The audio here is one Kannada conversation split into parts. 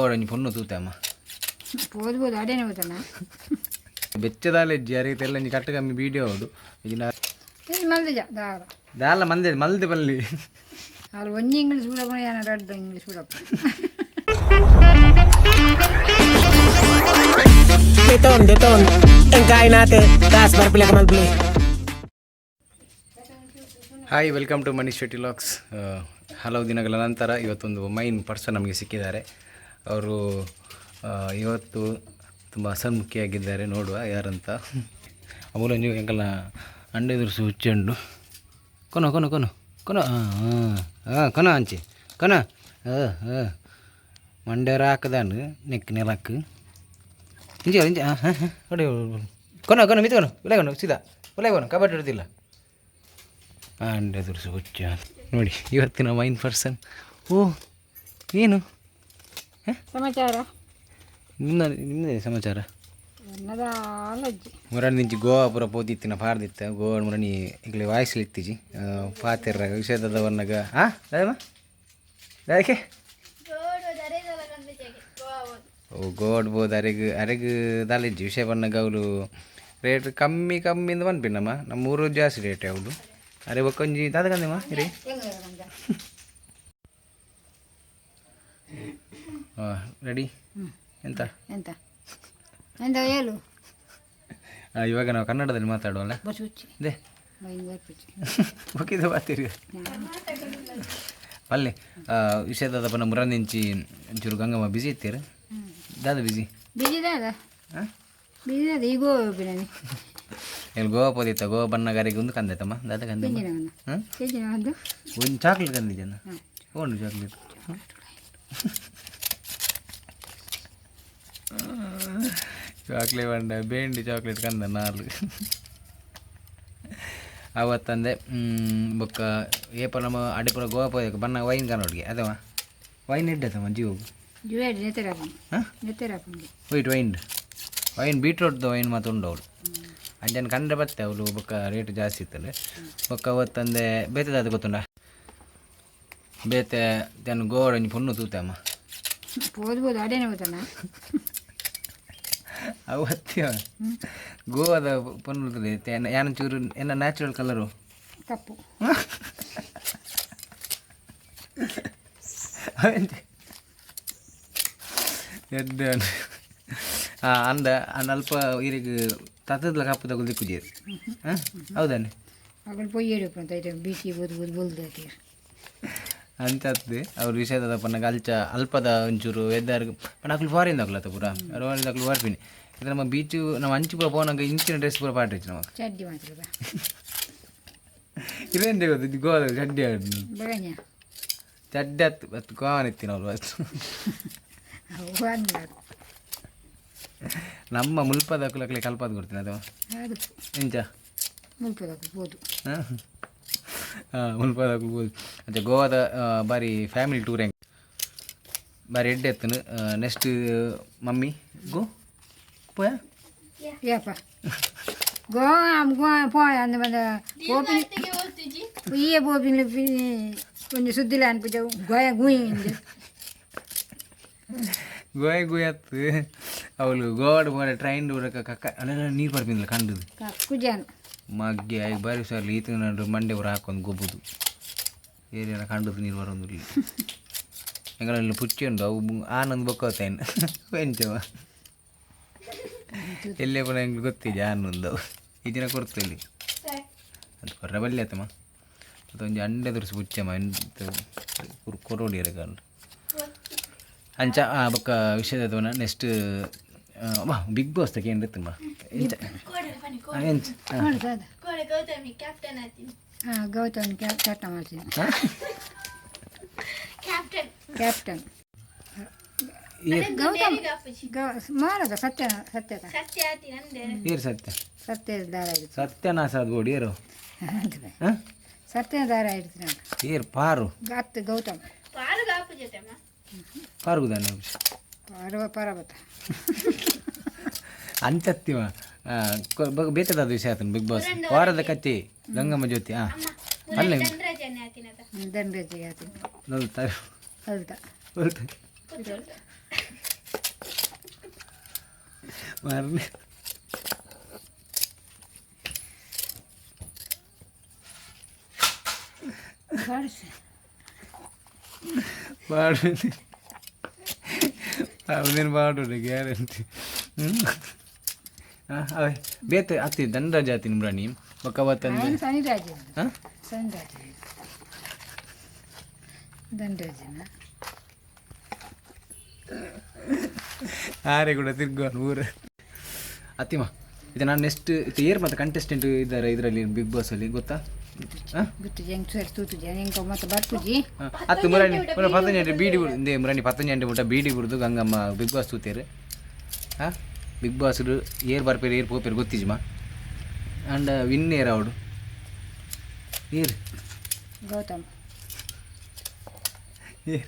ಓಡಂಜಿ ಪೊನ್ನು ತೂತಮ್ಮ ಓದ್ಬೋದು ಅಡೇನೆ ಹೋದನ ಬೆಚ್ಚದಾಲೆ ಜರಿ ತೆಲ್ಲ ನೀ ಕಟ್ಟ ಕಮ್ಮಿ ವಿಡಿಯೋ ಹೌದು ಇದನ್ನ ಮಲ್ದಿಜ ದಾರ ದಾಲ ಮಂದೆ ಮಲ್ದೆ ಬಲ್ಲಿ ಅವ್ರು ಒಂದು ಇಂಗ್ಲೀಷ್ ಕೂಡ ಯಾನ ರೆಡ್ ಇಂಗ್ಲೀಷ್ ಕೂಡ Deton engkai nate gas berpilih kemal beli. Hi welcome to ಮನಿಷ್ಶೆಟ್ಟಿವ್ಲಾಗ್ಸ್. ಹಲವು ದಿನಗಳ ನಂತರ ಇವತ್ತೊಂದು ಮೈನ್ ಪರ್ಸನ್ ನಮಗೆ ಸಿಕ್ಕಿದ್ದಾರೆ. ಅವರು ಇವತ್ತು ತುಂಬ ಹಸನ್ಮುಖಿಯಾಗಿದ್ದಾರೆ. ನೋಡುವ ಯಾರಂತ. ಅಮೂಲ ನೀವು ಎಂಕಲ್ಲ ಅಂಡೆ ದುರ್ಸು ಹುಚ್ಚಂಡು ಕೊನ ಕೊನ ಕೊನ ಕೊನ ಕೊನ ಅಂಚೆ ಕೊನ ಮಂಡ್ಯರ ಹಾಕದಾನು ನೆಕ್ ನೆಲಕ್ಕೆ ಇಂಚೆ ಇಂಚೆ ಹೊಡೆ ಕೊನ ಕೊನ ಮಿತ್ಕೊನು ಒಲೆಗೊನು ಸೀದಾ ಒಲೆಗೊನು ಕಬಡ್ಡಿ ಹಿಡ್ದಿಲ್ಲ ಅಂಡೆ ದುರ್ಸು ಹುಚ್ಚ. ನೋಡಿ ಇವತ್ತಿನ ಮೈನ್ ಪರ್ಸನ್. ಓ ಏನು ಸಮಾಚಾರ ನಿಮ್ಮದೇ ಸಮಾಚಾರ ಮುರಣಿ ನಿಂಚಿ ಗೋವಾ ಪೂರ ಪೋದಿತ್ತಿನ ಪಾರ್ದಿತ್ತ ಗೋವಾ ಮುರಣಿ ಈಗಲೇ ವಾಯಿಸ್ಲಿತ್ತಿಜಿ ಪಾತೆರ್ರ ವಿಷಯದ ವರ್ಣಗ ಹಾಂ ಅದೇಮ್ಮ ಯಾಕೆ ಓ ಗೋಡ್ ಬೋದು ಅರೆಗ್ ದಾಲಿಜ್ಜಿ ವಿಷಯ ಬಣ್ಣಗ ಅವಳು ರೇಟ್ ಕಮ್ಮಿ ಕಮ್ಮಿಂದ ಬಂದ್ಬಿಡಮ್ಮ ನಮ್ಮ ಊರು ಜಾಸ್ತಿ ರೇಟ್ ಅವಳು ಅರೆ ಒಕ್ಕೊಂಜಿ ದಾದಕಂದಮ್ಮ ಇರಿ ಹಾಂ ರೆಡಿ ಎಂತ ಎಂತ ಎಂತ ಹೇಳು ಇವಾಗ ನಾವು ಕನ್ನಡದಲ್ಲಿ ಮಾತಾಡುವಲ್ಲ ದೇ ಓಕೆ ಬಾತೀರಿ ಅಲ್ಲೇ ವಿಷಯದ ಪನ್ನ ಮುರಂದಿಂಚಿ ಒಂಚೂರು ಗಂಗಮ್ಮ ಬಿಸಿ ಇತ್ತೀರ ದಾದ ಬಿಸಿ ಬಿಜಿ ದಾದ ಹಾಂ ಬಿಜಿ ದಾದ ಈಗ ಇಲ್ಲಿ ಗೋವಾ ಪೋದಿತ್ತ ಗೋವಾ ಬಣ್ಣಗಾರಿಗೆ ಒಂದು ಕಂದೈತಮ್ಮ ದಾದ ಕಂದ ಹಾಂ ಒಂದು ಚಾಕ್ಲೇಟ್ ಕಂದಿಜನ ಒಂದು ಚಾಕ್ಲೇಟ್ ಚಾಕ್ಲೇಟ್ ಬಂಡ ಬೇಂಡಿ ಚಾಕ್ಲೇಟ್ ಕಂದ ನಾಲ್ಕು ಅವತ್ತಂದೆ ಬೊಕ್ಕ ಏಪ ನಮ್ಮ ಅಡಿಪುರ ಗೋವಾ ಪೋದಕ್ಕೆ ಬಣ್ಣ ವೈನ್ ಕನ್ನೋಡಿಗೆ ಅದವ ವೈನ್ ಇಡ್ಡತ್ತಮ್ಮ ಜೀವಗು ಹಾಂ ವೈಟ್ ವೈನ್ ಬೀಟ್ರೋಟ್ದು ವೈನ್ ಮಾತು ಉಂಡು ಅವಳು ಅಂಜನ ಕಂಡ್ರೆ ಬತ್ತೆ ಅವಳು ಬೊಕ್ಕ ರೇಟ್ ಜಾಸ್ತಿ ಇತ್ತಲ್ಲ ಬೊಕ್ಕ ಅವತ್ತಂದೆ ಬೇತದ ಅದು ಗೊತ್ತುಂಡ ಬೇತೆ ತನ್ನ ಗೋಡಂಜಿ ಪೊನ್ನು ತೂತೆ ಅಮ್ಮ ಓದ್ಬೋದು ಅಡೇನೆ ಹೋದನ ಅವತ್ಯ ಗೋವಾದ ಪೊನ್ನು ಯಾನಚೂರು ಏನ ನ್ಯಾಚುರಲ್ ಕಲರು ಕಪ್ಪು ಎಡ್ಡ ಅಂದ ಅಲ್ಪ ಇರಿಗೆ ತತ್ತದ ಕಪ್ಪು ತಗೊಳ್ಳಿ ಕುದಿಯರು ಹಾಂ ಹೌದಾನೆ ಅಗಳು ಪೊಯ್ಯಬೇಕು ಅಂತ ಬಿಸಿ ಬೋಲ್ದಾತಿ ಅಂಚತ್ತೆ ಅವ್ರ ವಿಷಯದ ಪನ್ನಗ ಅಲ್ಚ ಅಲ್ಪದ ಒಂಚೂರು ಎದ್ದಾರು ಪನ್ನಕ್ಲು ಫಾರಿನ್ ತಗೊಳತ್ತ ಪೂರ ರೋಣಿ ತಗೊಳು ಬರ್ತೀನಿ ಇದು ನಮ್ಮ ಬೀಚು ನಮ್ಮ ಅಂಚು ಪೂರ ಪೋನಾಗ ಇಂಚಿನ ಡ್ರೆಸ್ ಪೂರ ಪಾಟ್ರಿಚ್ಚು ನಮಗೆ ಚಡ್ಡಿ ಮಾತ್ರ ಇದೇನು ಗೊತ್ತು ಗೋದ ಚಡ್ಡಿ ಆಡು ಚಡ್ಡಿ ಹತ್ತು ಗೋವನ್ ಎತ್ತೀನಿ ಅವ್ರು ಅಷ್ಟು ನಮ್ಮ ಮುಲ್ಪದ ಕುಲಕ್ಲೆ ಕಲ್ಪದ ಕೊಡ್ತೀನಿ ಅದು ಇಂಚ ಮುಲ್ಪದಾಗ್ಬೋದು ಹಾಂ ಮುಲ್ಪದಾಗ್ಬೋದು ಮತ್ತು ಗೋವಾದ ಬಾರಿ ಫ್ಯಾಮಿಲಿ ಟೂರ್ ಹೆಂಗೆ ಬಾರಿ ಎಡ್ಡೆ ಎತ್ತನು ನೆಕ್ಸ್ಟ್ ಮಮ್ಮಿ ಗೋ போயா ஏப்பா போய் அந்த போப்பின் ஈய போப்பின் கொஞ்சம் சுத்தில அனுப்பிச்சு கோயா கூயிண்டு ಗೋಯ್ ಗುಯತ್ತು ಅವಳು ಗೋವಾಡ ಬೋಡ ಟ್ರೈನ್ ಕಕ್ಕ ಅಲ್ಲೆಲ್ಲ ನೀರು ಬರ್ಬಿಂದಿಲ್ಲ ಕಂಡದು ಕುಜಾನ್ ಮಗ್ಗೆ ಆಗಿ ಬಾರಿ ಸರ್ ಈತ ನಂಡು ಮಂಡೆ ಬರ ಹಾಕೊಂಡು ಗೊಬ್ಬುದು ಏರಿಯಲ್ಲ ಕಂಡದು ನೀರು ಬರೋದಿಲ್ಲ ಹೆಂಗಲ್ಲ ಪುಚ್ಚಿ ಉಂಡು ಅವು ಆನಂದ್ ಬೊಕ್ಕೋತಾಯಿನ ಎಂಚವ ಎಲ್ಲೇ ಕೂಡ ಹೆಂಗೆ ಗೊತ್ತಿದೆ ಆನಂದ್ ಅವು ಈ ದಿನ ಕೊಡ್ತೀವಿ ಅದು ಕೊರ್ರ ಬಲ್ಲಿ ಆತಮ್ಮ ಅದೊಂದು ಅಂಡೆ ತುರಿಸಿ ಪುಚ್ಚಮ್ಮ ಕೊರೋಡಿಯರ ಕಂಡು ಅಂಚ ಬೊಕ್ಕ ವಿಷಯದವನ ನೆಕ್ಸ್ಟ್ ಬಿಗ್ ಬಾಸ್ ತಗೆ ಏನು ತುಂಬ ಗೌತಮ್ ಕ್ಯಾಪ್ಟನ್ ಮಾಡ್ತೀನಿ ಕ್ಯಾಪ್ಟನ್ ಗೌತಮ್ ಮಾರದ ಸತ್ಯ ಸತ್ಯ ದಾರ ಸತ್ಯನಾಸಾದ ಗೋಡಿ ಏರು ಸತ್ಯ ದಾರ ಇಡ್ತೀನಿ ಏರು ಪಾರು ಗಾತ್ ಗೌತಮ್ ಪಾರುಗುದಾನೆ ಪರಬತ್ತ ಅಂತತ್ತಿವ ಬೇತದ ವಿಷಯ ಆತನು ಬಿಗ್ ಬಾಸ್ ವಾರದ ಕತ್ತಿ ಗಂಗಮ್ಮ ಜ್ಯೋತಿ ಹಾಂ ಅಲ್ಲೇ ದಂಡ್ರಾಜಿಗೆ ಆತೀನಿ ನೋಡ್ತಾ ಹೌದಾ ಮಾರನೆ ಬಾಡು ಅವನೇನು ಬಾಡು ಗ್ಯಾರಂಟಿ ಅವೇ ಬೇತೆ ಆಗ್ತಿದ್ದು ದಂಡ ಜಾತಿ ನಿಮ್ರ ನೀವು ಬಕ್ಕವತ್ತಂದು ಹಾಂ ಆರೆ ಕೂಡ ತಿರ್ಗುವನು ಊರ ಅತ್ತಿಮ ಇದು ನಾನು ನೆಕ್ಸ್ಟ್ ಇದು ಏರ್ ಮತ್ತು ಕಂಟೆಸ್ಟೆಂಟ್ ಇದ್ದಾರೆ ಇದರಲ್ಲಿ ಬಿಗ್ ಬಾಸಲ್ಲಿ ಗೊತ್ತಾ ಹತ್ತು ಮುರಾಣಿ ಪತ್ತಂಜು ಬೀಡಿ ಇಂದೇ ಮುರಾಣಿ ಪತ್ತಂಜು ಮುಟ್ಟ ಬೀಡಿ ಬಿಡ್ದು ಗಂಗಮ್ಮ ಬಿಗ್ ಬಾಸ್ ತೂತೇರು ಹಾಂ ಬಿಗ್ ಬಾಸ್ ಏರ್ ಬರ್ಪೇರು ಏರ್ ಪೋಪೇರು ಗೊತ್ತಿಜ್ಮ ಅಂಡ್ ವಿನ್ ಏರ್ ಅವಡು ಏರ್ ಗೌತಮ್ ಏರ್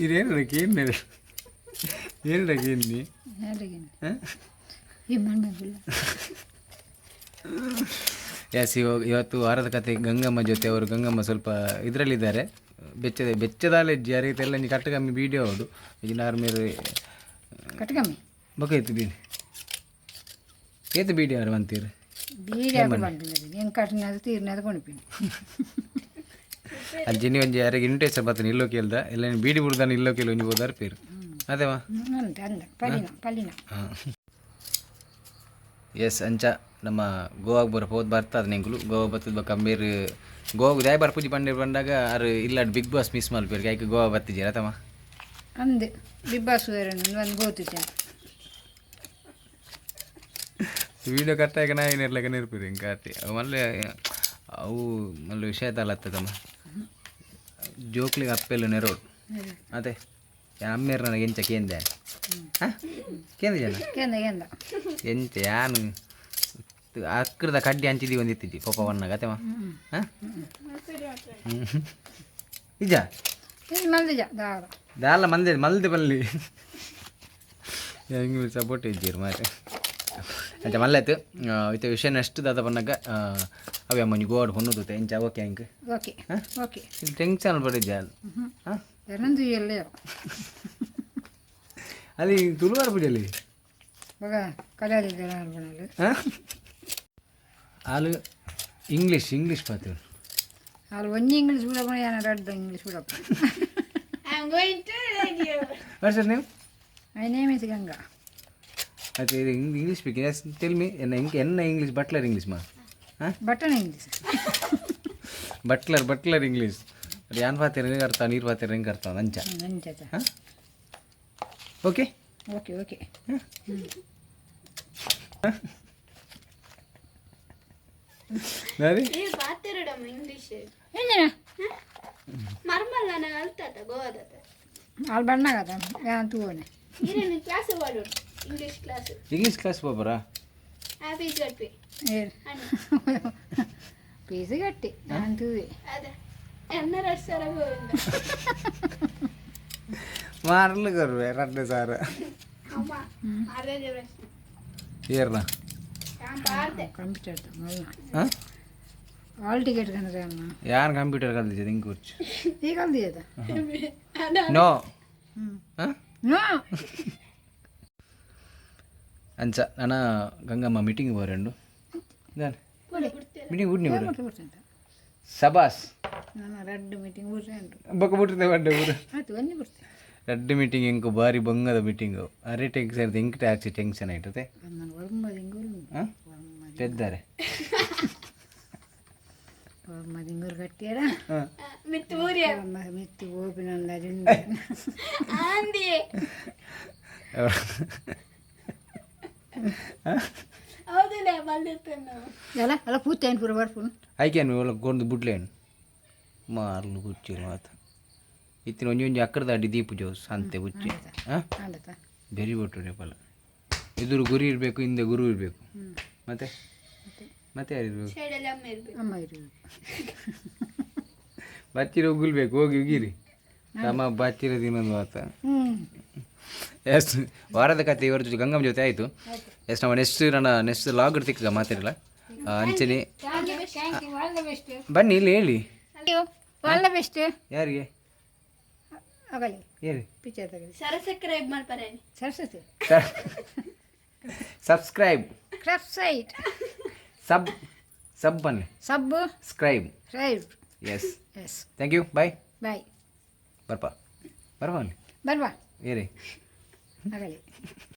ಇದೇನಕ್ಕೆ ಏನು ಏನಕ್ಕೆ ಏನು ಎಸ್ ಇವತ್ತು ವಾರದ ಕತೆ ಗಂಗಮ್ಮ ಜೊತೆ ಅವರು ಗಂಗಮ್ಮ ಸ್ವಲ್ಪ ಇದರಲ್ಲಿದ್ದಾರೆ ಬೆಚ್ಚದಾಲೆಜ್ಜಿ ಅರಿತೆಲ್ಲ ನೀ ಕಟ್ಟಗಮ್ಮಿ ಬೀಡಿಯೋ ಅವಡು ಇಜಿನಾರು ಮೇರೆ ಕಟ್ಟಗಮ್ಮಿ ಬಕ ಇತ್ತು ಬೀಡಿ ಏತು ಬೀಡಿ ಯಾರು ಅಂತೀರು ಅಜ್ಜಿನಿ ಒಂಜಿ ಯಾರಿಗೆ ಇನ್ವಿಟೇಷನ್ ಬರ್ತಾನೆ ಇಲ್ಲೋ ಕೇಳ್ದ ಎಲ್ಲ ಬೀಡಿ ಬಿಡ್ದಾನೆ ಇಲ್ಲೋ ಕೇಳು ನೀವು ಹೋದಾರ ಪೇರು ಅದೇವಾ ಹಾಂ ಎಸ್ ಅಂಚ ನಮ್ಮ ಗೋವಾಗೆ ಬರೋ ಹೋದ್ ಬರ್ತದ ನೆಂಗುಲು ಗೋವಾ ಬರ್ತದ ಕಮ್ಮೀರು ಗೋವಾಗೆ ದಾಯ ಬರ್ಪೂಜಿ ಬಂಡೆ ಬಂದಾಗ ಅವ್ರು ಇಲ್ಲ ಬಿಗ್ ಬಾಸ್ ಮಿಸ್ ಮಾಡ್ಬೇರು ಯಾಕೆ ಗೋವಾ ಬರ್ತಿದ್ದೀರ ತಮ್ಮ ಅಂದೆ ಬಿಗ್ ಬಾಸ್ ಒಂದು ಗೋತಿದ್ದೆ ವೀಡಿಯೋ ಕಟ್ಟಾಗ ನಾ ಏನು ಇರ್ಲಾಗ ನಿರ್ಪೀರಿ ಹಿಂಗೆ ಕಾಟಿ ಅವು ಮಲ್ಲೆ ಅವು ಮಲ್ಲೆ ವಿಷಯ ತಲತ್ತದಮ್ಮ ಜೋಕ್ಲಿಗೆ ಅಪ್ಪೆಲ್ಲ ನೆರೋಡು ಅದೇ ಅಮ್ಮೇರು ನನಗೆ ಎಂಚ ಕೇಂದೆ ಹಾಂ ಕೇಂದ ಜನ ಎಂಚ ಯಾನು ಅಕ್ಕರದ ಕಡ್ಡಿ ಹಂಚಿದಿ ಒಂದಿತ್ತಿದ್ದಿ ಪಾಪ ಒಣ್ಣಾಗ ಅತ್ತೇವ ಹಾಂ ನಿಜ ದಾಲ ಮಂದೆ ಮಲ್ದೆ ಬಲ್ಲಿ ಹೆಂಗೆ ಸಪೋರ್ಟ್ ಇದ್ದೀರಿ ಮಾರೆ ಅಂತ ಮಲ್ಲಾಯ್ತು ಇತ್ತ ವಿಷಯ ನೆಕ್ಸ್ಟ್ ದಾದ ಬಂದಾಗ ಅವೇ ಅಮ್ಮ ನೀವು ಗೋಡ್ ಹೊನ್ನೋದು ಎಂಚ ಓಕೆ ಹೆಂಗೆ ಓಕೆ ಹಾಂ ಓಕೆ ಇದು ಟೆನ್ಷನ್ ಬಡಿದ್ದೆ ಹಾಂ ಅಲ್ಲಿ ತುಳುವಾರ ಪೂಜೆಯಲ್ಲಿ వాళ్ళు ఇంగ్లీష్ పాత్ర వాళ్ళు ఒన్ని ఇంగ్లీష్ కూడా రెడ్ ఇంగ్లీష్ కూడా what's your name my name is Ganga అయితే ఇంగ్లీష్ స్పీకింగ్ టెల్ మీ என்ன ఇంగ్లీష్ బట్లర్ ఇంగ్లీష్ మా ಬಟನ್ ಇಂಗ್ಲೀಷ್ ಬಟ್ಲರ್ ಇಂಗ್ಲೀಷ್ ಯಾನ್ ಪಾತ್ರೆ ಹೆಂಗೆ ಅರ್ಥ ನೀರು ಪಾತ್ರೆ ಹೆಂಗೆ ಅರ್ಥ ಅಂಚ ಹಾಂ ಓಕೆ ಓಕೆ ಓಕೆ ನಾರಿ వాళ్ళు బన్నా కదా తూనే ఇంగ్లీష్ క్లాస్ పోపరా ఫీజు కట్టి ನಾನು ತೂವೆ ಮಾರಲು ಕರ್ವೆ ರಡ್ಡೆ ಸಾರ ಏರ್ನ ಕಂಪ್ಯೂಟರ್ ಹಾಲ್ ಟಿಕೆಟ್ ಕನ್ನಡ ಯಾರು ಕಂಪ್ಯೂಟರ್ ಕಲ್ತಿದ್ದೆ ಹಿಂಗೆ ಕೂರ್ಚು ಈಗ ಕಲ್ತಿದ್ದ ನೋ ನೋ ಅಂಚ ನಾನು ಗಂಗಮ್ಮ ಮೀಟಿಂಗ್ ಬರಂಡು ಮೀಟಿಂಗ್ ಬಿಡ್ನಿ ಸಬಾಸ್ ನಾನು ರೆಡ್ ಮೀಟಿಂಗ್ ಬೊಕ್ಕ ಬಿಟ್ಟಿದ್ದೆ ಬಡ್ಡೆ ಊರು ಆಯ್ತು ಬನ್ನಿ ಬಿಡ್ತೀನಿ ರೆಡ್ ಮೀಟಿಂಗ್ ಇಂಕು ಭಾರಿ ಬಂಗದ ಮೀಟಿಂಗು ಅರೆ ಟೆನ್ಷನ್ ಇಂಕ್ ಟ್ಯಾಕ್ಸಿ ಟೆನ್ಷನ್ ಆಯ್ತದೆ ಹಾಂ ತೆದ್ದಾರೆ ದಿಂಗೂರು ಕಟ್ಟಿಯಾರ ಹಾಂ ಮಿತ್ತಿ ಓಪಿನಲ್ಲ ಎಲ್ಲ ಅಲ್ಲ ಪೂತೇನು ಪೂರ ಬರ್ಪುನು ಆಯ್ಕೇನು ಒಳಗೆ ಗೊಂದು ಬಿಡ್ಲೇನು ಮಾರ್ಲು ಬುಚ್ಚಿ ಮಾತು ಇತ್ತಿನ ಒಂಜಿ ಅಕ್ಕರದ ಅಡ್ಡಿ ದೀಪ ಜೋಸ್ ಅಂತೆ ಬುಚ್ಚಿ ಹಾಂ ಬೆರಿ ಬೊಟ್ಟು ರೇಪಲ್ಲ ಎದುರು ಗುರಿ ಇರಬೇಕು ಹಿಂದೆ ಗುರು ಇರಬೇಕು ಮತ್ತೆ ಮತ್ತೆ ಯಾರು ಇರಬೇಕು ಅಮ್ಮ ಇರಬೇಕು ಬಚ್ಚಿರ ಉಗುಲ್ಬೇಕು ಹೋಗಿ ಉಗಿರಿ ತಮ್ಮ ಬಚ್ಚಿರ ದಿನೊಂದು ಮಾತ ಎಸ್ ವಾರದ ಕತೆ ಇವರ ಜೊತೆ ಗಂಗಮ್ಮ ಜೊತೆ ಆಯಿತು ಎಸ್ ನಾವು ನೆಕ್ಸ್ಟ್ ಲಾಗ್ ತಿಕ್ಕ ಮಾತಾಡಿಲ್ಲ ಅಂಚನೆ ಬನ್ನಿ ಇಲ್ಲಿ ಹೇಳಿ ಆಲ್ ದ ಬೆಸ್ಟ್ ಯಾರಿಗೆ ಆಗಲಿ ಏರಿ ಪಿಕ್ಚರ್ ತೆಗೆದು ಸಬ್ಸ್ಕ್ರೈಬ್ ಮಾಡ್ತಾರೆ ಸರಸ್ವತಿ ಸಬ್ಸ್ಕ್ರೈಬ್ ಕ್ರಾಫ್ಟ್ ಸೈಟ್ ಸಬ್ ಬನ್ನಿ subscribe right yes yes thank you bye bye ಬರ್ಪ ಅಲ್ಲಿ ಬರ್ವಾ ಏರಿ ಆಗಲಿ